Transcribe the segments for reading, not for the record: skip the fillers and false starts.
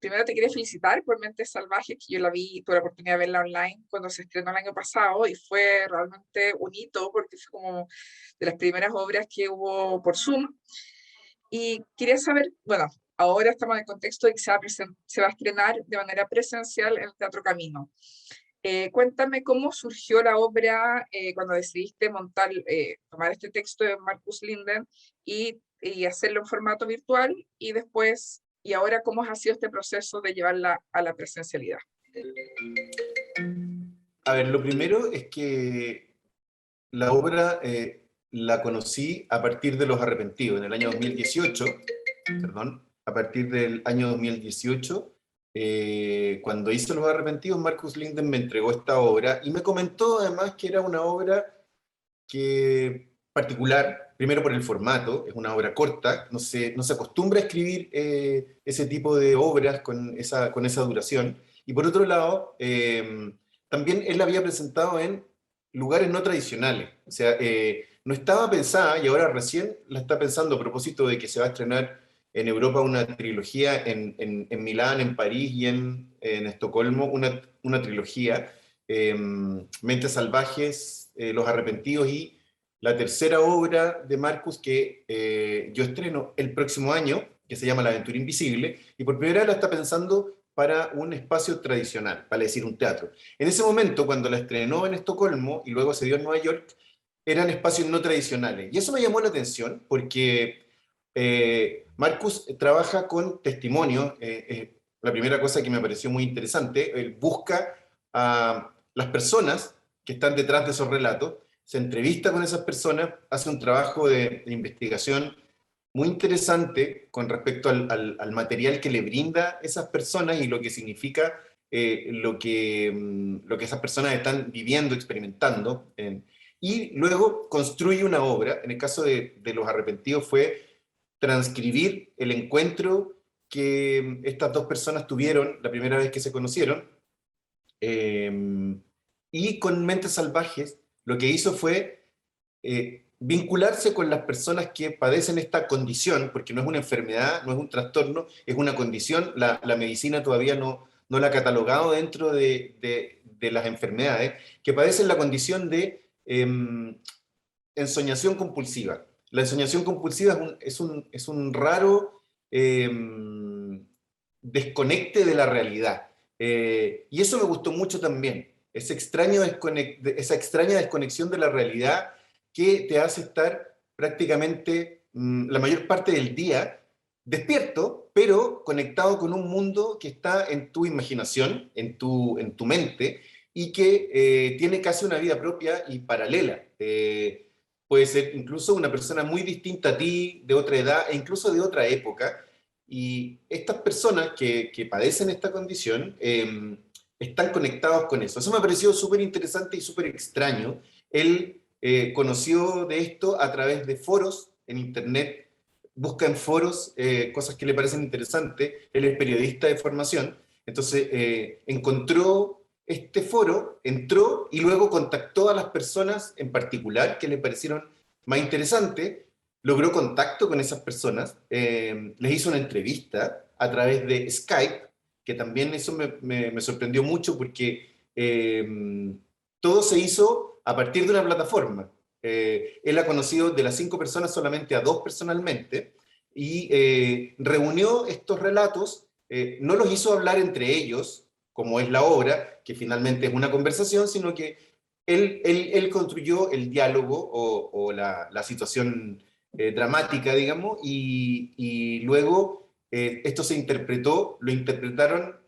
primero te quería felicitar por Mentes Salvajes, que yo la vi, tuve la oportunidad de verla online cuando se estrenó el año pasado y fue realmente un hito porque fue como de las primeras obras que hubo por Zoom. Y quería saber, bueno, ahora estamos en el contexto de que se va a estrenar de manera presencial en el Teatro Camino. Cuéntame cómo surgió la obra cuando decidiste tomar este texto de Marcus Linden y hacerlo en formato virtual y después, y ahora cómo ha sido este proceso de llevarla a la presencialidad. A ver, lo primero es que la obra la conocí a partir de Los Arrepentidos, en el año 2018, perdón, a partir del año 2018, cuando hice Los Arrepentidos, Marcus Linden me entregó esta obra y me comentó además que era una obra que particular, primero por el formato, es una obra corta, no se acostumbra a escribir ese tipo de obras con esa duración, y por otro lado, también él la había presentado en lugares no tradicionales, o sea, no estaba pensada, y ahora recién la está pensando a propósito de que se va a estrenar en Europa una trilogía, en Milán, en París y en Estocolmo, una trilogía, Mentes Salvajes, Los Arrepentidos y la tercera obra de Marcus que yo estreno el próximo año, que se llama La Aventura Invisible, y por primera vez la está pensando para un espacio tradicional, vale decir, un teatro. En ese momento, cuando la estrenó en Estocolmo y luego se dio en Nueva York, eran espacios no tradicionales. Y eso me llamó la atención porque Marcus trabaja con testimonios. La primera cosa que me pareció muy interesante, él busca a las personas que están detrás de esos relatos, se entrevista con esas personas, hace un trabajo de investigación muy interesante con respecto al material que le brinda esas personas y lo que significa lo que esas personas están viviendo, experimentando. Y luego construye una obra, en el caso de Los Arrepentidos fue transcribir el encuentro que estas dos personas tuvieron la primera vez que se conocieron, y con Mentes Salvajes lo que hizo fue vincularse con las personas que padecen esta condición, porque no es una enfermedad, no es un trastorno, es una condición. La medicina todavía no la ha catalogado dentro de las enfermedades, que padecen la condición de ensoñación compulsiva. La ensoñación compulsiva es un raro desconecte de la realidad. Y eso me gustó mucho también, esa extraña desconexión de la realidad que te hace estar prácticamente la mayor parte del día despierto, pero conectado con un mundo que está en tu imaginación, en tu mente, y que tiene casi una vida propia y paralela. Puede ser incluso una persona muy distinta a ti, de otra edad e incluso de otra época. Y estas personas que padecen esta condición están conectados con eso. Eso me pareció súper interesante y súper extraño. Él conoció de esto a través de foros en internet, busca en foros cosas que le parecen interesantes. Él es periodista de formación, entonces encontró este foro, entró y luego contactó a las personas en particular que le parecieron más interesantes, logró contacto con esas personas, les hizo una entrevista a través de Skype, que también eso me sorprendió mucho porque todo se hizo a partir de una plataforma. Él ha conocido de las 5 personas solamente a 2 personalmente y reunió estos relatos, no los hizo hablar entre ellos, como es la obra, que finalmente es una conversación, sino que él construyó el diálogo o la situación dramática, digamos, y luego esto se interpretó, lo interpretaron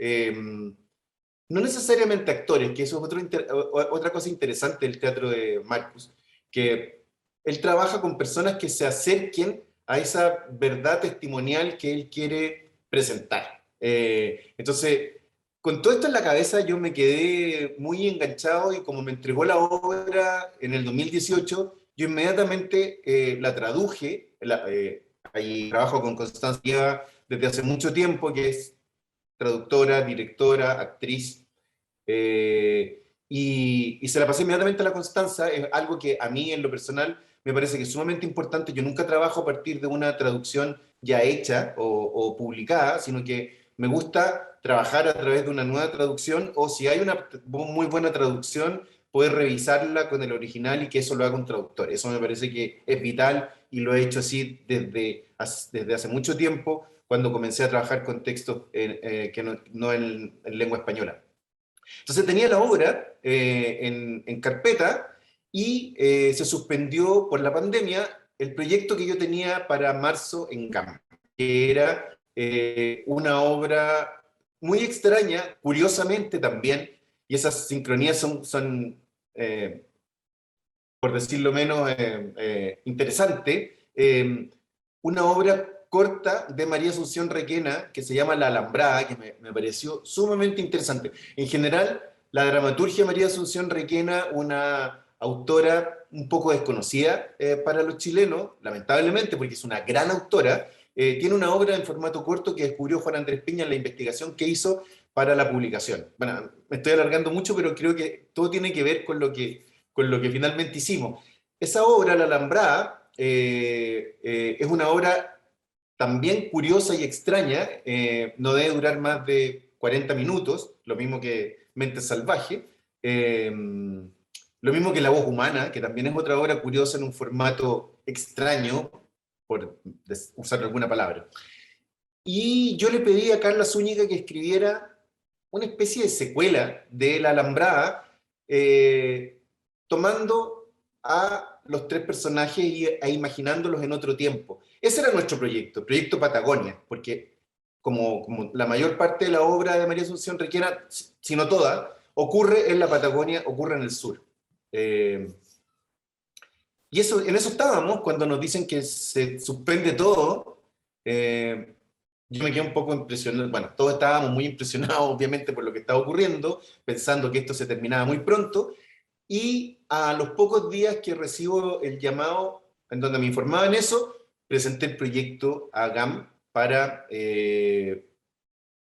no necesariamente actores, que eso es otra cosa interesante del teatro de Marcus, que él trabaja con personas que se acerquen a esa verdad testimonial que él quiere presentar. Entonces, con todo esto en la cabeza, yo me quedé muy enganchado y como me entregó la obra en el 2018, yo inmediatamente la traduje. Ahí trabajo con Constancia desde hace mucho tiempo, que es traductora, directora, actriz, y se la pasé inmediatamente a la Constanza. Es algo que a mí en lo personal me parece que es sumamente importante. Yo nunca trabajo a partir de una traducción ya hecha o publicada, sino que me gusta trabajar a través de una nueva traducción, o si hay una muy buena traducción, poder revisarla con el original y que eso lo haga un traductor. Eso me parece que es vital y lo he hecho así desde hace mucho tiempo, cuando comencé a trabajar con textos que no en lengua española. Entonces tenía la obra en carpeta y se suspendió por la pandemia el proyecto que yo tenía para marzo en GAM, que era una obra muy extraña, curiosamente también, y esas sincronías son por decirlo menos, interesante, una obra corta de María Asunción Requena que se llama La Alambrada, que me pareció sumamente interesante. En general, la dramaturgia de María Asunción Requena, una autora un poco desconocida para los chilenos, lamentablemente, porque es una gran autora, tiene una obra en formato corto que descubrió Juan Andrés Piña en la investigación que hizo para la publicación. Bueno, me estoy alargando mucho, pero creo que todo tiene que ver con lo que finalmente hicimos. Esa obra, La Alambrada, es una obra también curiosa y extraña, no debe durar más de 40 minutos, lo mismo que Mente Salvaje, lo mismo que La Voz Humana, que también es otra obra curiosa en un formato extraño, por usar alguna palabra. Y yo le pedí a Carla Zúñiga que escribiera una especie de secuela de La Alambrada, tomando a los tres personajes e imaginándolos en otro tiempo. Ese era nuestro proyecto, Proyecto Patagonia, porque como la mayor parte de la obra de María Asunción Requena, si no toda, ocurre en la Patagonia, ocurre en el sur. Y en eso estábamos cuando nos dicen que se suspende todo. Yo me quedé un poco impresionado, bueno, todos estábamos muy impresionados obviamente por lo que estaba ocurriendo, pensando que esto se terminaba muy pronto, y a los pocos días que recibo el llamado en donde me informaban eso, presenté el proyecto a GAM para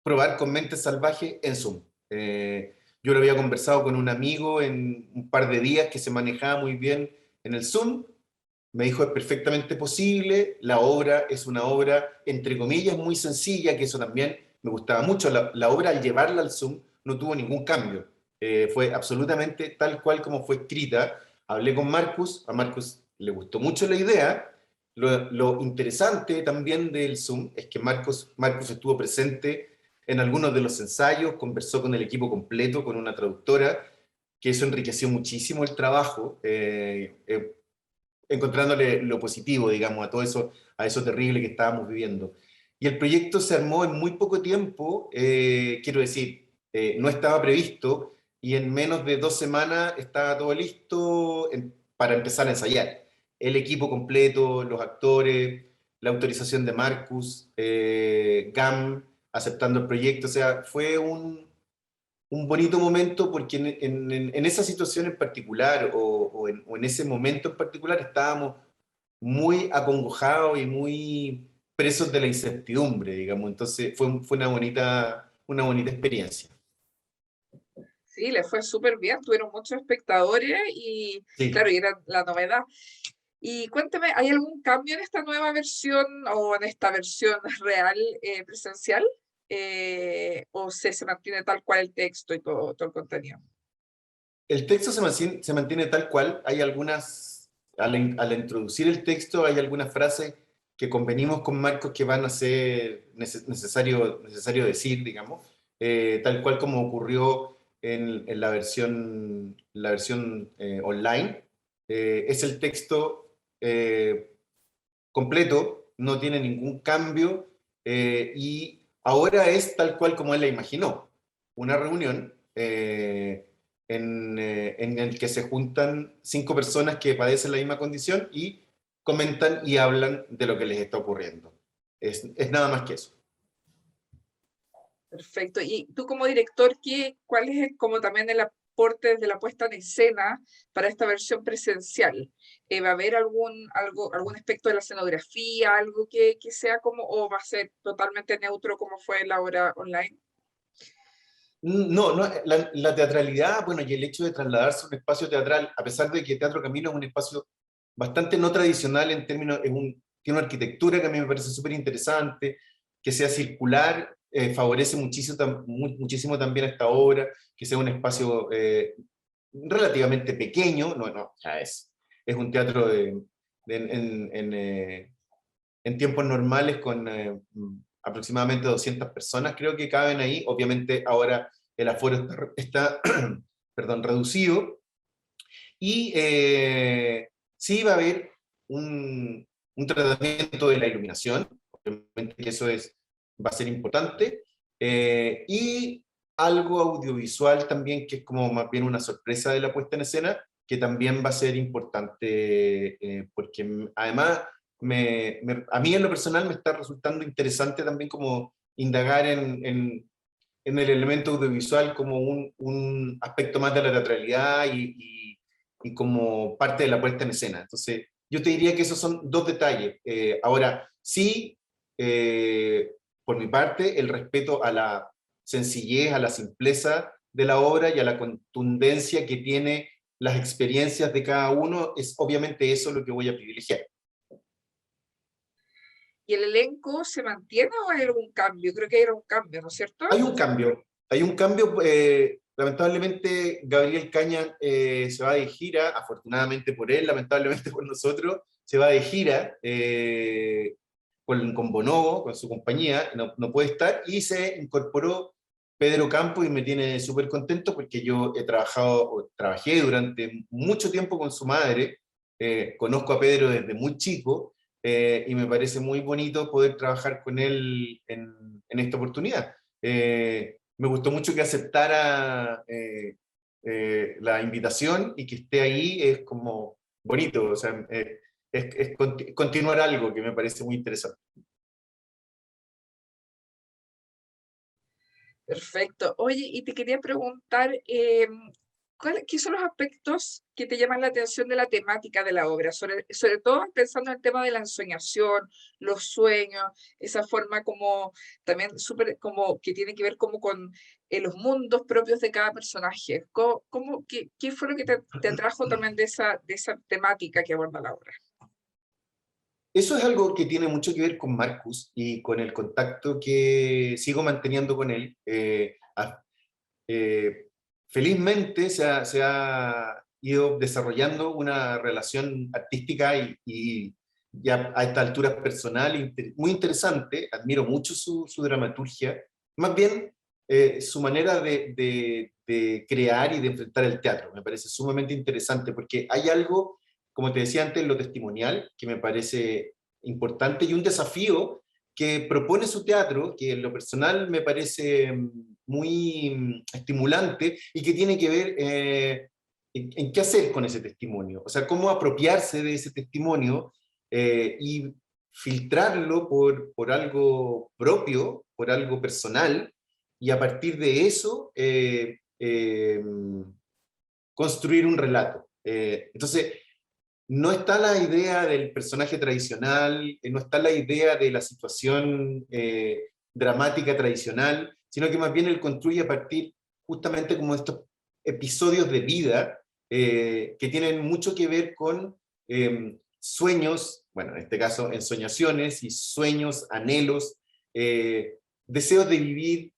probar con Mente Salvaje en Zoom. Yo lo había conversado con un amigo en un par de días que se manejaba muy bien en el Zoom. Me dijo, es perfectamente posible, la obra es una obra, entre comillas, muy sencilla, que eso también me gustaba mucho. La obra, al llevarla al Zoom, no tuvo ningún cambio. Fue absolutamente tal cual como fue escrita. Hablé con Marcus, a Marcus le gustó mucho la idea. Lo interesante también del Zoom es que Marcus estuvo presente en algunos de los ensayos, conversó con el equipo completo, con una traductora, que eso enriqueció muchísimo el trabajo. Encontrándole lo positivo, digamos, a eso terrible que estábamos viviendo. Y el proyecto se armó en muy poco tiempo, quiero decir, no estaba previsto, y en menos de 2 semanas estaba todo listo para empezar a ensayar. El equipo completo, los actores, la autorización de Marcus, GAM, aceptando el proyecto, o sea, fue un bonito momento porque en esa situación en particular o en ese momento en particular estábamos muy acongojados y muy presos de la incertidumbre, digamos. Entonces fue una bonita experiencia. Sí, le fue súper bien, tuvieron muchos espectadores y claro, Sí. y era la novedad. Y cuéntame, ¿hay algún cambio en esta nueva versión o en esta versión real presencial? ¿O se mantiene tal cual el texto y todo el contenido? El texto se mantiene tal cual. Hay al introducir el texto, hay algunas frases que convenimos con Marcos que van a ser necesario decir, digamos, tal cual como ocurrió en la versión online. Es el texto completo, no tiene ningún cambio, y ahora es tal cual como él la imaginó. Una reunión en el que se juntan 5 personas que padecen la misma condición y comentan y hablan de lo que les está ocurriendo. Es nada más que eso. Perfecto. Y tú como director, ¿cuál es como también el aporte de la puesta en escena para esta versión presencial? ¿Va a haber algún aspecto de la escenografía, algo que sea como, o va a ser totalmente neutro como fue la obra online? No, no, la teatralidad, bueno, y el hecho de trasladarse a un espacio teatral, a pesar de que Teatro Camino es un espacio bastante no tradicional en términos, tiene una arquitectura que a mí me parece súper interesante, que sea circular, favorece muchísimo, muchísimo también esta obra, que sea un espacio relativamente pequeño, ya es un teatro en tiempos normales con aproximadamente 200 personas, creo que caben ahí. Obviamente ahora el aforo está perdón, reducido, y sí va a haber un tratamiento de la iluminación, obviamente que eso va a ser importante, y algo audiovisual también, que es como más bien una sorpresa de la puesta en escena, que también va a ser importante, porque además a mí en lo personal me está resultando interesante también como indagar en el elemento audiovisual como un aspecto más de la teatralidad y como parte de la puesta en escena. Entonces, yo te diría que esos son dos detalles. Ahora, sí, por mi parte, el respeto a la sencillez, a la simpleza de la obra y a la contundencia que tiene las experiencias de cada uno, es obviamente eso lo que voy a privilegiar. ¿Y el elenco se mantiene o hay algún cambio? Creo que hay algún cambio, ¿no es cierto? Hay un cambio, lamentablemente Gabriel Caña se va de gira, afortunadamente por él, lamentablemente por nosotros, se va de gira con Bonobo, con su compañía, no puede estar, y se incorporó Pedro Campo y me tiene súper contento porque yo trabajé durante mucho tiempo con su madre, conozco a Pedro desde muy chico, y me parece muy bonito poder trabajar con él en esta oportunidad. Me gustó mucho que aceptara la invitación y que esté ahí, es como bonito, o sea, es continuar algo que me parece muy interesante. Perfecto. Oye, y te quería preguntar, ¿qué son los aspectos que te llaman la atención de la temática de la obra? Sobre todo pensando en el tema de la ensoñación, los sueños, esa forma como también súper como que tiene que ver como con los mundos propios de cada personaje. ¿Qué fue lo que te atrajo también de esa temática que aborda la obra? Eso es algo que tiene mucho que ver con Marcus y con el contacto que sigo manteniendo con él. Eh, Felizmente se ha ido desarrollando una relación artística y ya a esta altura personal muy interesante. Admiro mucho su dramaturgia, más bien su manera de crear y de enfrentar el teatro. Me parece sumamente interesante porque hay algo, como te decía antes, en lo testimonial, que me parece importante, y un desafío que propone su teatro, que en lo personal me parece muy estimulante y que tiene que ver en qué hacer con ese testimonio, o sea, cómo apropiarse de ese testimonio y filtrarlo por algo propio, por algo personal, y a partir de eso construir un relato. Entonces, no está la idea del personaje tradicional, no está la idea de la situación dramática tradicional, sino que más bien él construye a partir justamente como estos episodios de vida que tienen mucho que ver con sueños, bueno, en este caso ensoñaciones y sueños, anhelos, deseos de vivir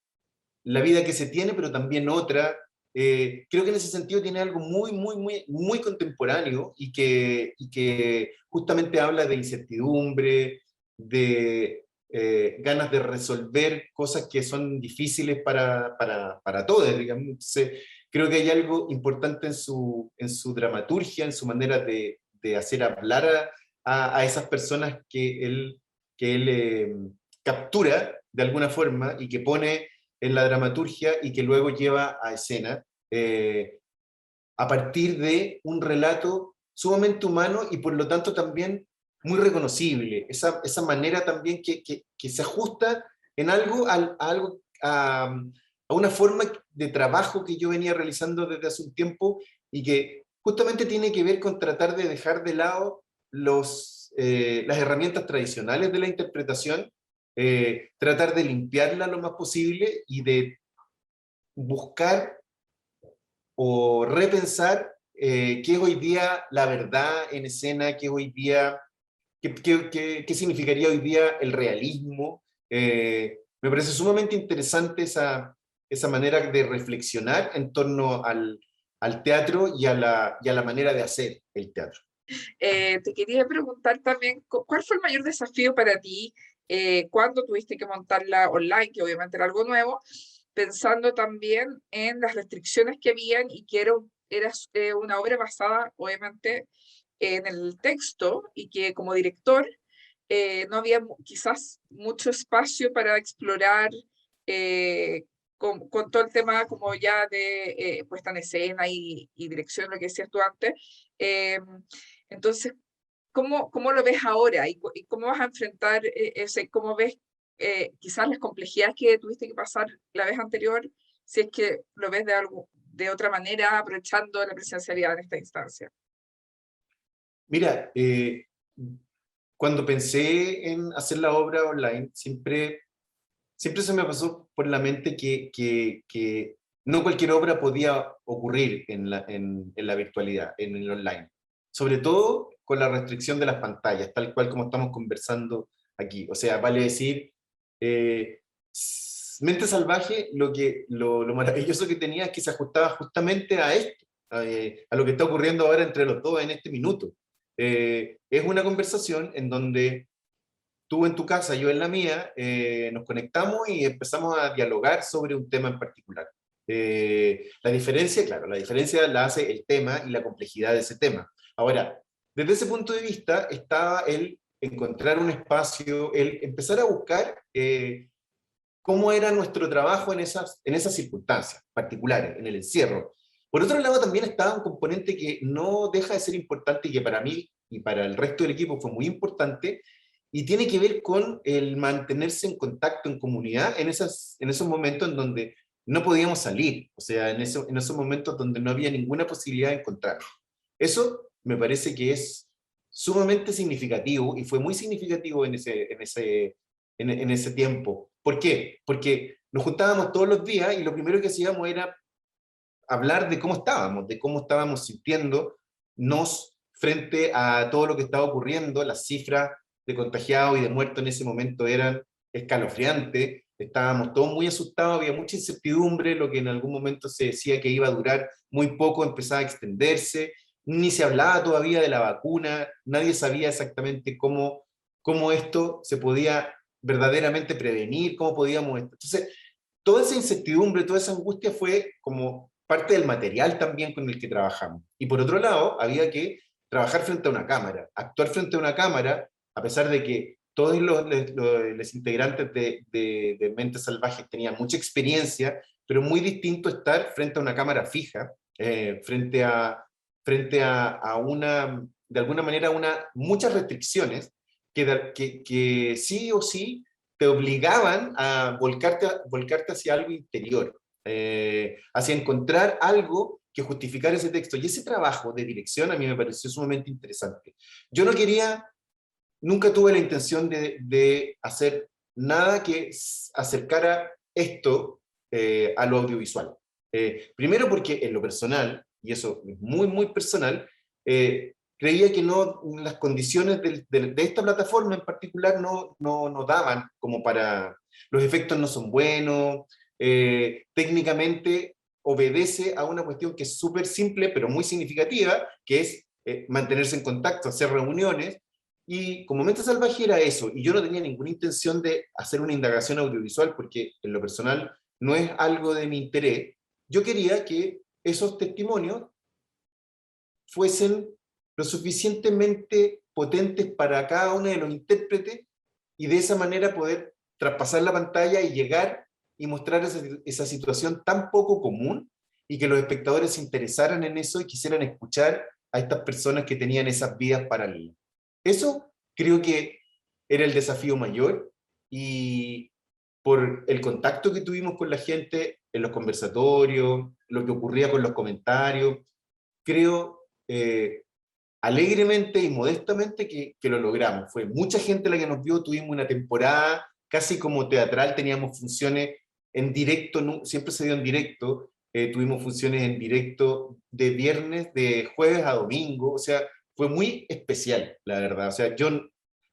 la vida que se tiene, pero también otra. Creo que en ese sentido tiene algo muy, muy, muy, muy contemporáneo y que justamente habla de incertidumbre, de ganas de resolver cosas que son difíciles para todos, digamos. Entonces, creo que hay algo importante en su dramaturgia, en su manera de hacer hablar a esas personas que él captura de alguna forma y que pone en la dramaturgia y que luego lleva a escena a partir de un relato sumamente humano y por lo tanto también muy reconocible. Esa manera también que se ajusta en algo, a una forma de trabajo que yo venía realizando desde hace un tiempo y que justamente tiene que ver con tratar de dejar de lado las herramientas tradicionales de la interpretación, tratar de limpiarla lo más posible y de buscar o repensar qué es hoy día la verdad en escena, qué es hoy día, qué significaría hoy día el realismo. Me parece sumamente interesante esa manera de reflexionar en torno al teatro y a la manera de hacer el teatro. Te quería preguntar también, ¿cuál fue el mayor desafío para ti cuando tuviste que montarla online, que obviamente era algo nuevo, pensando también en las restricciones que habían y que era una obra basada, obviamente, en el texto y que como director no había quizás mucho espacio para explorar con todo el tema como ya de puesta en escena y dirección, lo que decías tú antes. Eh, entonces, ¿cómo lo ves ahora y cómo vas a enfrentar cómo ves quizás las complejidades que tuviste que pasar la vez anterior, si es que lo ves de otra manera, aprovechando la presencialidad en esta instancia? Mira, cuando pensé en hacer la obra online, siempre se me pasó por la mente que no cualquier obra podía ocurrir en la virtualidad, en el online. Sobre todo con la restricción de las pantallas, tal cual como estamos conversando aquí. O sea, vale decir, eh, Mente Salvaje, lo maravilloso que tenía es que se ajustaba justamente a esto, a lo que está ocurriendo ahora entre los dos en este minuto. Es una conversación en donde tú en tu casa, yo en la mía, nos conectamos y empezamos a dialogar sobre un tema en particular. La diferencia, claro, la diferencia la hace el tema y la complejidad de ese tema. Ahora, desde ese punto de vista estaba el encontrar un espacio, el empezar a buscar cómo era nuestro trabajo en esas circunstancias particulares, en el encierro. Por otro lado, también estaba un componente que no deja de ser importante y que para mí y para el resto del equipo fue muy importante, y tiene que ver con el mantenerse en contacto, en comunidad, en esos momentos en donde no podíamos salir, o sea, en esos momentos donde no había ninguna posibilidad de encontrarnos. Eso me parece que es sumamente significativo y fue muy significativo en ese tiempo. ¿Por qué? Porque nos juntábamos todos los días y lo primero que hacíamos era hablar de cómo estábamos sintiéndonos frente a todo lo que estaba ocurriendo. Las cifras de contagiados y de muertos en ese momento eran escalofriantes, estábamos todos muy asustados, había mucha incertidumbre, lo que en algún momento se decía que iba a durar muy poco empezaba a extenderse, ni se hablaba todavía de la vacuna, nadie sabía exactamente cómo esto se podía verdaderamente prevenir, cómo podíamos... Entonces, toda esa incertidumbre, toda esa angustia fue como parte del material también con el que trabajamos. Y por otro lado, había que trabajar frente a una cámara, actuar frente a una cámara, a pesar de que todos los integrantes de Mentes Salvajes tenían mucha experiencia, pero muy distinto estar frente a una cámara fija, frente a una, de alguna manera, muchas restricciones que sí o sí te obligaban a volcarte hacia algo interior, hacia encontrar algo que justificara ese texto. Y ese trabajo de dirección a mí me pareció sumamente interesante. Yo no quería, nunca tuve la intención de hacer nada que acercara esto a lo audiovisual. Primero porque en lo personal, y eso es muy, muy personal, creía que no, las condiciones de esta plataforma en particular no daban como para... Los efectos no son buenos, técnicamente obedece a una cuestión que es súper simple, pero muy significativa, que es mantenerse en contacto, hacer reuniones, y como Mente Salvaje era eso, y yo no tenía ninguna intención de hacer una indagación audiovisual, porque en lo personal no es algo de mi interés. Yo quería que esos testimonios fuesen lo suficientemente potentes para cada uno de los intérpretes y de esa manera poder traspasar la pantalla y llegar y mostrar esa situación tan poco común y que los espectadores se interesaran en eso y quisieran escuchar a estas personas que tenían esas vidas paralelas. Eso creo que era el desafío mayor, y por el contacto que tuvimos con la gente en los conversatorios, lo que ocurría con los comentarios, creo alegremente y modestamente que lo logramos. Fue mucha gente la que nos vio, tuvimos una temporada casi como teatral, teníamos funciones en directo, siempre se dio en directo, tuvimos funciones en directo de viernes, de jueves a domingo, o sea, fue muy especial, la verdad. O sea, yo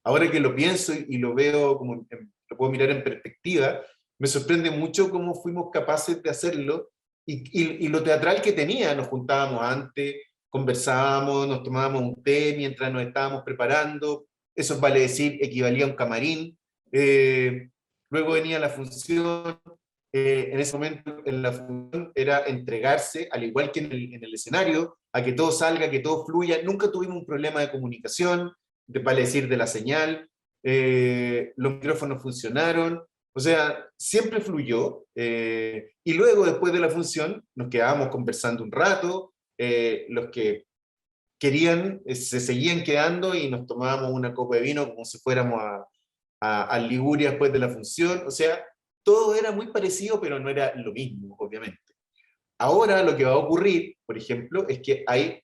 ahora que lo pienso y lo veo como, lo puedo mirar en perspectiva, me sorprende mucho cómo fuimos capaces de hacerlo y lo teatral que tenía. Nos juntábamos antes, conversábamos, nos tomábamos un té mientras nos estábamos preparando, eso vale decir, equivalía a un camarín. Luego venía la función, en ese momento en la función era entregarse, al igual que en el escenario, a que todo salga, que todo fluya. Nunca tuvimos un problema de comunicación, vale decir, de la señal. Los micrófonos funcionaron, o sea, siempre fluyó. Y luego, después de la función, nos quedábamos conversando un rato. Los que querían se seguían quedando y nos tomábamos una copa de vino como si fuéramos a Liguria después de la función. O sea, todo era muy parecido, pero no era lo mismo, obviamente. Ahora lo que va a ocurrir, por ejemplo, es que hay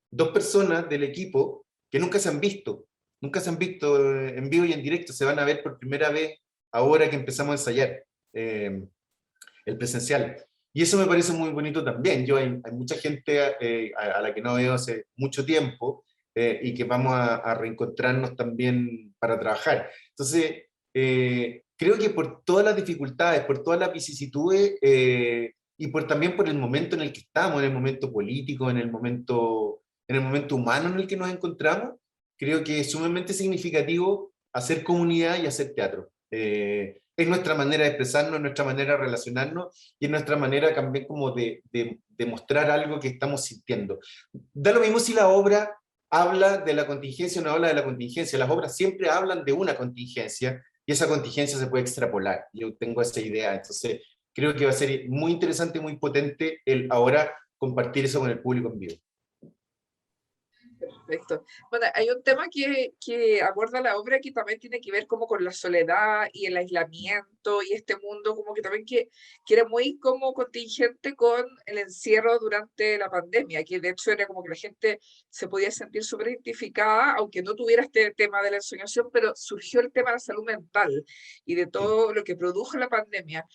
dos personas del equipo que nunca se han visto en vivo y en directo, se van a ver por primera vez ahora que empezamos a ensayar el presencial. Y eso me parece muy bonito también. Hay mucha gente a la que no veo hace mucho tiempo y que vamos a reencontrarnos también para trabajar. Entonces, creo que por todas las dificultades, por todas las vicisitudes y también por el momento en el que estamos, en el momento político, en el momento humano en el que nos encontramos, creo que es sumamente significativo hacer comunidad y hacer teatro. Es nuestra manera de expresarnos, nuestra manera de relacionarnos y es nuestra manera también como de mostrar algo que estamos sintiendo. Da lo mismo si la obra habla de la contingencia o no habla de la contingencia. Las obras siempre hablan de una contingencia y esa contingencia se puede extrapolar. Yo tengo esa idea, entonces creo que va a ser muy interesante y muy potente el ahora compartir eso con el público en vivo. Perfecto. Bueno, hay un tema que aborda la obra que también tiene que ver como con la soledad y el aislamiento y este mundo como que también que era muy como contingente con el encierro durante la pandemia, que de hecho era como que la gente se podía sentir súper identificada, aunque no tuviera este tema de la ensoñación, pero surgió el tema de la salud mental y de Sí. todo lo que produjo la pandemia.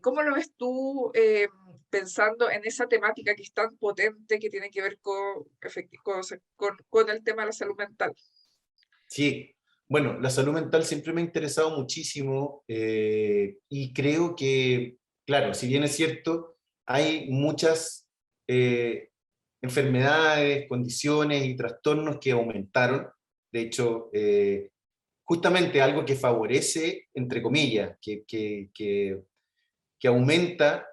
¿Cómo lo ves tú pensando en esa temática que es tan potente que tiene que ver con el tema de la salud mental? Sí, bueno, la salud mental siempre me ha interesado muchísimo y creo que, claro, si bien es cierto, hay muchas enfermedades, condiciones y trastornos que aumentaron. De hecho, justamente algo que favorece, entre comillas, que aumenta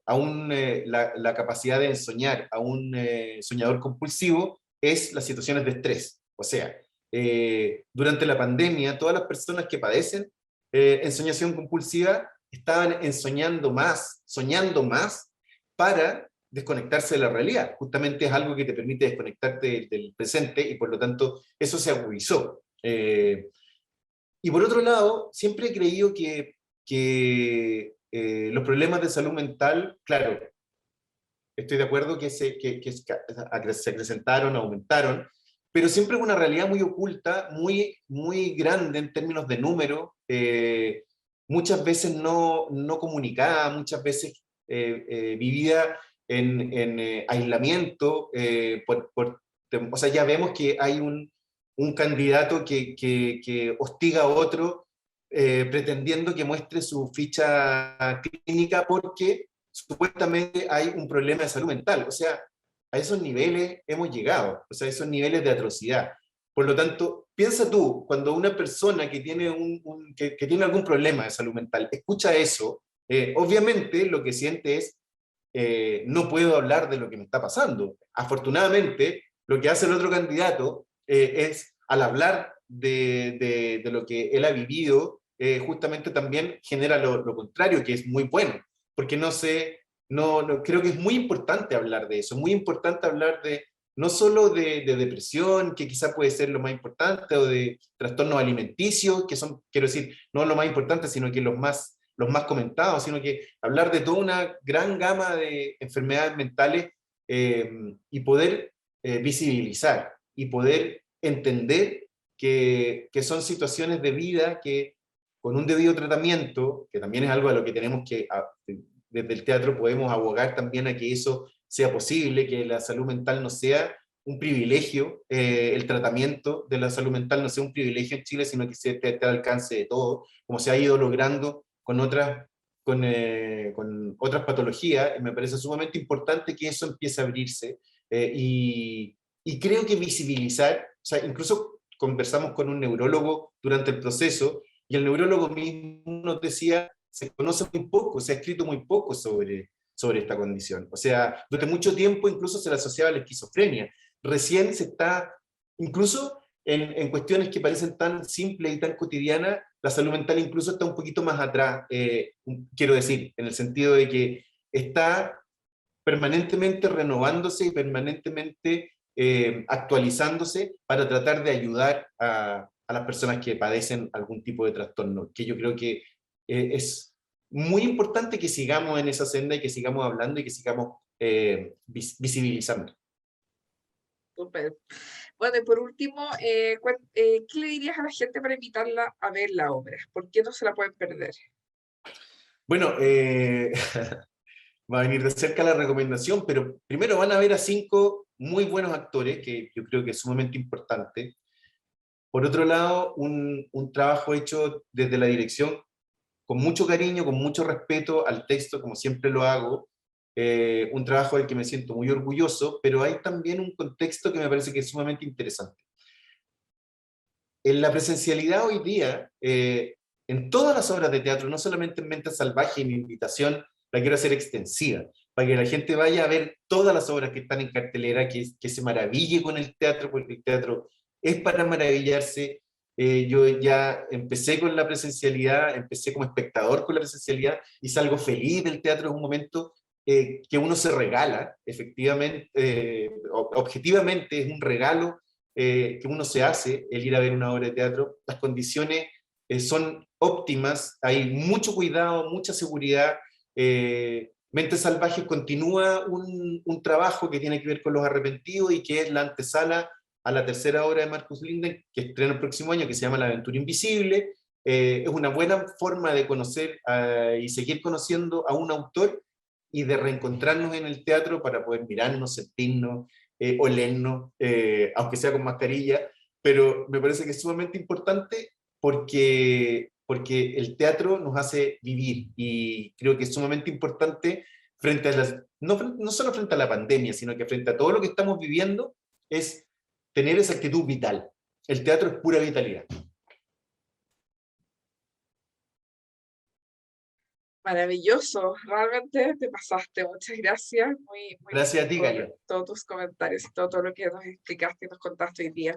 aún la capacidad de ensoñar a un soñador compulsivo es las situaciones de estrés. O sea, durante la pandemia, todas las personas que padecen ensoñación compulsiva estaban soñando más para desconectarse de la realidad. Justamente es algo que te permite desconectarte del presente y por lo tanto eso se agudizó. Y por otro lado, siempre he creído que los problemas de salud mental, claro, estoy de acuerdo se acrecentaron, aumentaron, pero siempre es una realidad muy oculta, muy grande en términos de número, muchas veces no comunicada, muchas veces vivida en aislamiento. O sea, ya vemos que hay un candidato que hostiga a otro pretendiendo que muestre su ficha clínica porque supuestamente hay un problema de salud mental. O sea, a esos niveles hemos llegado, o sea, a esos niveles de atrocidad. Por lo tanto, piensa tú, cuando una persona que tiene, que tiene algún problema de salud mental escucha eso, obviamente lo que siente es, no puedo hablar de lo que me está pasando. Afortunadamente, lo que hace el otro candidato es, al hablar de lo que él ha vivido, justamente también genera lo contrario, que es muy bueno, porque creo que es muy importante hablar de eso, muy importante hablar no solo de depresión, que quizá puede ser lo más importante, o de trastornos alimenticios, que son, quiero decir, no lo más importante, sino que los más comentados, sino que hablar de toda una gran gama de enfermedades mentales y poder visibilizar y poder entender que son situaciones de vida que con un debido tratamiento, que también es algo a lo que tenemos desde el teatro podemos abogar también a que eso sea posible, que la salud mental no sea un privilegio, el tratamiento de la salud mental no sea un privilegio en Chile, sino que esté al alcance de todos, como se ha ido logrando con otras patologías. Me parece sumamente importante que eso empiece a abrirse, y creo que visibilizar, o sea, incluso conversamos con un neurólogo durante el proceso, y el neurólogo mismo nos decía, se conoce muy poco, se ha escrito muy poco sobre esta condición. O sea, durante mucho tiempo incluso se le asociaba a la esquizofrenia. Recién se está, incluso en cuestiones que parecen tan simples y tan cotidianas, la salud mental incluso está un poquito más atrás, quiero decir, en el sentido de que está permanentemente renovándose y permanentemente actualizándose para tratar de ayudar a las personas que padecen algún tipo de trastorno, que yo creo que es muy importante que sigamos en esa senda y que sigamos hablando y que sigamos visibilizando. Súper. Bueno, y por último, ¿qué le dirías a la gente para invitarla a ver la obra? ¿Por qué no se la pueden perder? Bueno, va a venir de cerca la recomendación, pero primero van a ver a 5 muy buenos actores, que yo creo que es sumamente importante. Por otro lado, un trabajo hecho desde la dirección con mucho cariño, con mucho respeto al texto, como siempre lo hago, un trabajo del que me siento muy orgulloso, pero hay también un contexto que me parece que es sumamente interesante. En la presencialidad hoy día, en todas las obras de teatro, no solamente en Mente Salvaje, y mi invitación la quiero hacer extensiva, para que la gente vaya a ver todas las obras que están en cartelera, que se maraville con el teatro, porque el teatro es para maravillarse. Yo ya empecé con la presencialidad, empecé como espectador con la presencialidad y salgo feliz del teatro. Es un momento que uno se regala, efectivamente, objetivamente es un regalo que uno se hace el ir a ver una obra de teatro. Las condiciones son óptimas, hay mucho cuidado, mucha seguridad. Mente Salvaje continúa un trabajo que tiene que ver con los arrepentidos y que es la antesala a la tercera obra de Marcus Linden, que estrena el próximo año, que se llama La Aventura Invisible. Es una buena forma de conocer y seguir conociendo a un autor y de reencontrarnos en el teatro para poder mirarnos, sentirnos, olernos, aunque sea con mascarilla, pero me parece que es sumamente importante porque el teatro nos hace vivir, y creo que es sumamente importante frente a las, no solo frente a la pandemia, sino que frente a todo lo que estamos viviendo, es tener esa actitud vital. El teatro es pura vitalidad. Maravilloso, realmente te pasaste. Muchas gracias. Muy, muy Gracias a ti, por Galia. todos tus comentarios y todo lo que nos explicaste y nos contaste hoy día.